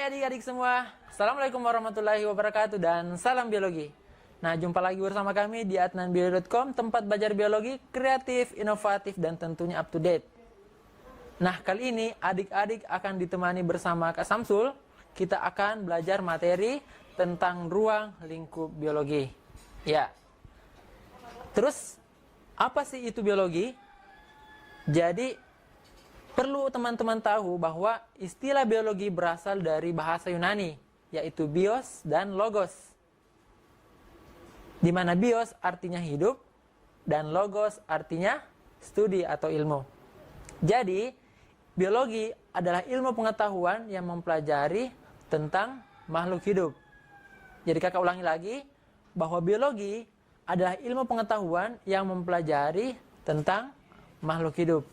Hai adik-adik semua, Assalamualaikum warahmatullahi wabarakatuh dan salam biologi. Nah, jumpa lagi bersama kami di adnanbiologi.com, tempat belajar biologi kreatif, inovatif, dan tentunya up to date. Nah, kali ini adik-adik akan ditemani bersama Kak Samsul. Kita akan belajar materi tentang ruang lingkup biologi. Ya. Terus, apa sih itu biologi? Jadi, perlu teman-teman tahu bahwa istilah biologi berasal dari bahasa Yunani, yaitu bios dan logos. Di mana bios artinya hidup dan logos artinya studi atau ilmu. Jadi, biologi adalah ilmu pengetahuan yang mempelajari tentang makhluk hidup. Jadi kakak ulangi lagi, bahwa biologi adalah ilmu pengetahuan yang mempelajari tentang makhluk hidup.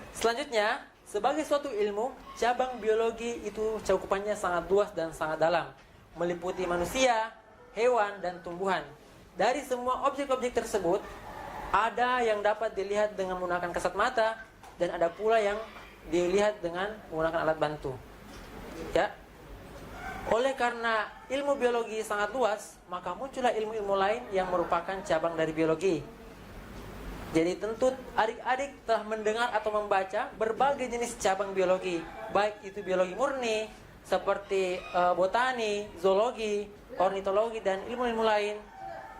Selanjutnya, sebagai suatu ilmu, cabang biologi itu cakupannya sangat luas dan sangat dalam, meliputi manusia, hewan, dan tumbuhan. Dari semua objek-objek tersebut, ada yang dapat dilihat dengan menggunakan kasat mata, dan ada pula yang dilihat dengan menggunakan alat bantu. Ya. Oleh karena ilmu biologi sangat luas, maka muncullah ilmu-ilmu lain yang merupakan cabang dari biologi. Jadi tentu adik-adik telah mendengar atau membaca berbagai jenis cabang biologi, baik itu biologi murni seperti botani, zoologi, ornitologi, dan ilmu-ilmu lain,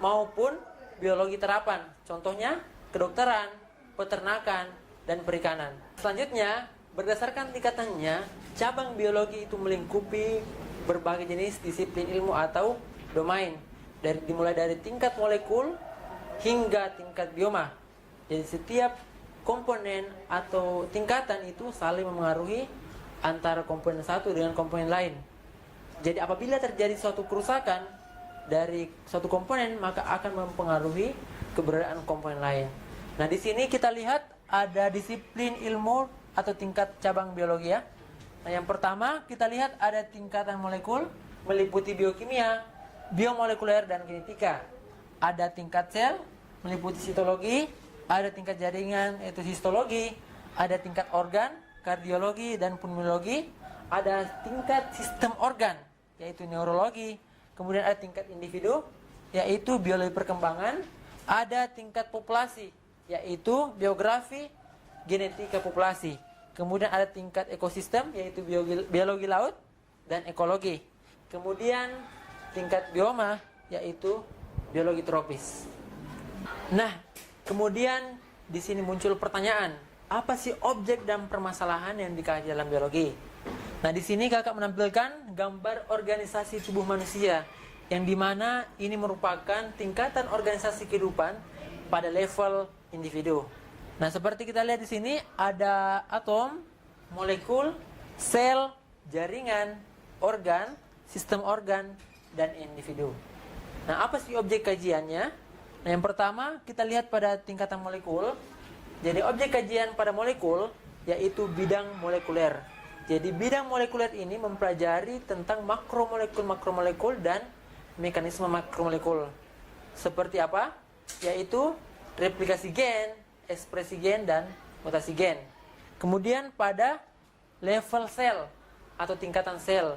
maupun biologi terapan, contohnya kedokteran, peternakan, dan perikanan. Selanjutnya, berdasarkan tingkatannya, cabang biologi itu melingkupi berbagai jenis disiplin ilmu atau domain, dimulai dari tingkat molekul hingga tingkat bioma. Jadi setiap komponen atau tingkatan itu saling memengaruhi antara komponen satu dengan komponen lain. Jadi apabila terjadi suatu kerusakan dari suatu komponen, maka akan mempengaruhi keberadaan komponen lain. Nah, di sini kita lihat ada disiplin ilmu atau tingkat cabang biologi ya. Nah, yang pertama kita lihat ada tingkatan molekul, meliputi biokimia, biomolekuler, dan genetika. Ada tingkat sel, meliputi sitologi. Ada tingkat jaringan, yaitu histologi. Ada tingkat organ, kardiologi dan pulmonologi. Ada tingkat sistem organ, yaitu neurologi. Kemudian ada tingkat individu, yaitu biologi perkembangan. Ada tingkat populasi, yaitu biografi, genetika populasi. Kemudian ada tingkat ekosistem, yaitu biologi laut dan ekologi. Kemudian tingkat bioma, yaitu biologi tropis. Nah, kemudian di sini muncul pertanyaan, apa sih objek dan permasalahan yang dikaji dalam biologi? Nah, di sini kakak menampilkan gambar organisasi tubuh manusia, yang dimana ini merupakan tingkatan organisasi kehidupan pada level individu. Nah, seperti kita lihat di sini ada atom, molekul, sel, jaringan, organ, sistem organ, dan individu. Nah, apa sih objek kajiannya? Nah, yang pertama kita lihat pada tingkatan molekul. Jadi objek kajian pada molekul yaitu bidang molekuler. Jadi bidang molekuler ini mempelajari tentang makromolekul dan mekanisme makromolekul. Seperti apa? Yaitu replikasi gen, ekspresi gen, dan mutasi gen. Kemudian pada level sel atau tingkatan sel.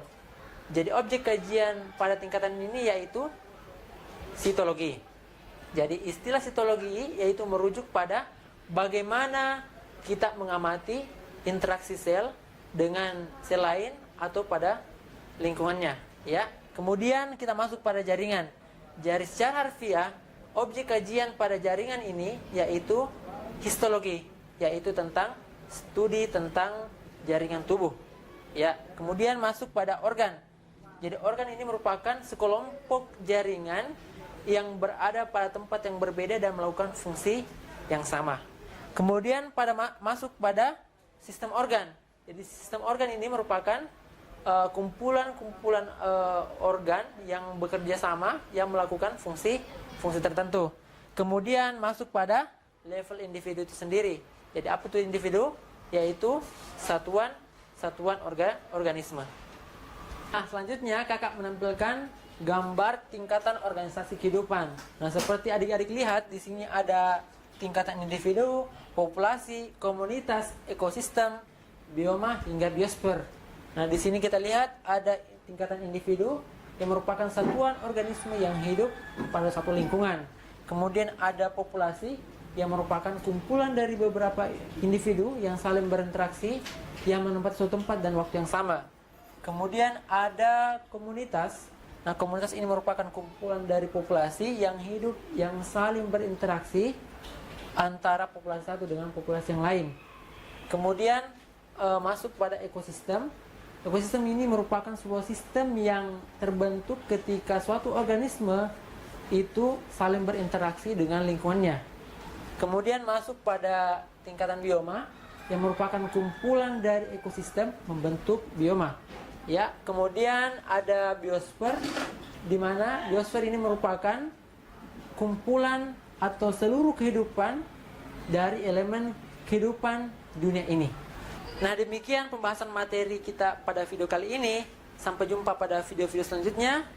Jadi objek kajian pada tingkatan ini yaitu sitologi. Jadi istilah sitologi yaitu merujuk pada bagaimana kita mengamati interaksi sel dengan sel lain atau pada lingkungannya, ya. Kemudian kita masuk pada jaringan. Jadi secara harfiah, objek kajian pada jaringan ini yaitu histologi, yaitu tentang studi tentang jaringan tubuh. Ya, kemudian masuk pada organ. Jadi organ ini merupakan sekelompok jaringan yang berada pada tempat yang berbeda dan melakukan fungsi yang sama. Kemudian masuk pada sistem organ. Jadi sistem organ ini merupakan kumpulan-kumpulan organ yang bekerja sama yang melakukan fungsi tertentu. Kemudian masuk pada level individu itu sendiri. Jadi apa itu individu? Yaitu satuan organisme. Nah, selanjutnya kakak menampilkan gambar tingkatan organisasi kehidupan. Nah, seperti adik-adik lihat di sini ada tingkatan individu, populasi, komunitas, ekosistem, bioma hingga biosfer. Nah, di sini kita lihat ada tingkatan individu yang merupakan satuan organisme yang hidup pada satu lingkungan. Kemudian ada populasi yang merupakan kumpulan dari beberapa individu yang saling berinteraksi yang menempati suatu tempat dan waktu yang sama. Kemudian ada komunitas. Nah, komunitas ini merupakan kumpulan dari populasi yang hidup yang saling berinteraksi antara populasi satu dengan populasi yang lain. Kemudian masuk pada ekosistem. Ekosistem ini merupakan sebuah sistem yang terbentuk ketika suatu organisme itu saling berinteraksi dengan lingkungannya. Kemudian masuk pada tingkatan bioma yang merupakan kumpulan dari ekosistem membentuk bioma. Ya, kemudian ada biosfer, di mana biosfer ini merupakan kumpulan atau seluruh kehidupan dari elemen kehidupan dunia ini. Nah, demikian pembahasan materi kita pada video kali ini. Sampai jumpa pada video-video selanjutnya.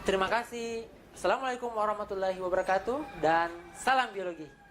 Terima kasih. Assalamualaikum warahmatullahi wabarakatuh dan salam biologi.